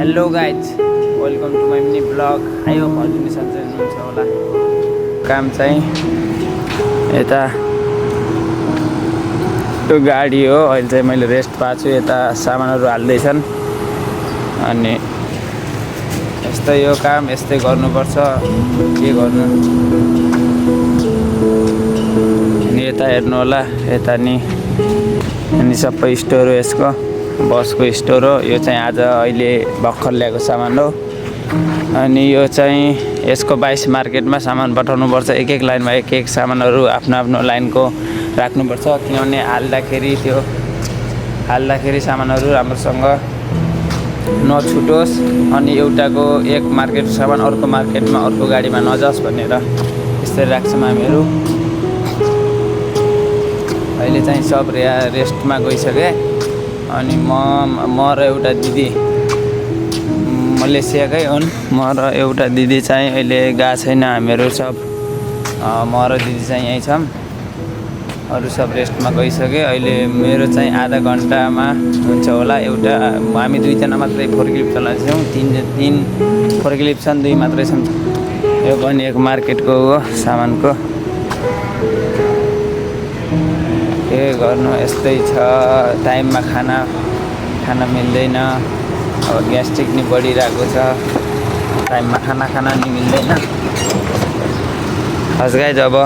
Hello guys, welcome to my mini vlog. आयो भनिदिनु सन्चै हुनुहुन्छ होला। काम चाहिँ यता त्यो गाडी हो। अहिले चाहिँ मैले रेस्ट पाएको छु। यता सामानहरू हाल्दैछन् अनि यस्तै यो काम यस्तै गर्नुपर्छ। के गर्नु अनि यता हेर्नु होला। यता नि अनि सबै स्टोर हो। यसको बसको स्टोर हो। यो चाहिँ आज अहिले भर्खर ल्याएको सामान हो। अनि यो चाहिँ यसको 22 मार्केटमा सामान पठाउनुपर्छ। एक एक लाइनमा एक एक सामानहरू आफ्नो आफ्नो लाइनको राख्नुपर्छ, किनभने हाल्दाखेरि सामानहरू राम्रोसँग नछुटोस् अनि एउटाको एक मार्केट सामान अर्को मार्केटमा अर्को गाडीमा नजाओस् भनेर यसरी राख्छौँ हामीहरू। अहिले चाहिँ सब रेस्टमा गइसके अनि म र एउटा दिदी मलेसियाकै हुन्। म र एउटा दिदी चाहिँ अहिले गएको छैन। हामीहरू सब म र दिदी चाहिँ यहीँ छौँ। अरू सब रेस्टमा गइसके। अहिले मेरो चाहिँ आधा घन्टामा हुन्छ होला। एउटा हामी दुईजना मात्रै फोरक्लिप चलाउँछौँ। तीन फोरक्लिप छन्, 2 मात्रै छन्। यो पनि एक मार्केटको हो सामानको। के गर्नु यस्तै छ। टाइममा खाना मिल्दैन। अब ग्यास्ट्रिक नि बढिरहेको छ। टाइममा खाना नि मिल्दैन। हस् गाइज, अब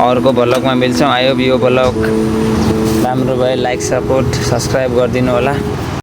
अर्को भ्लगमा मिल्छौँ। आयो यो भ्लग राम्रो भयो, लाइक सपोर्ट सब्सक्राइब गरिदिनु होला।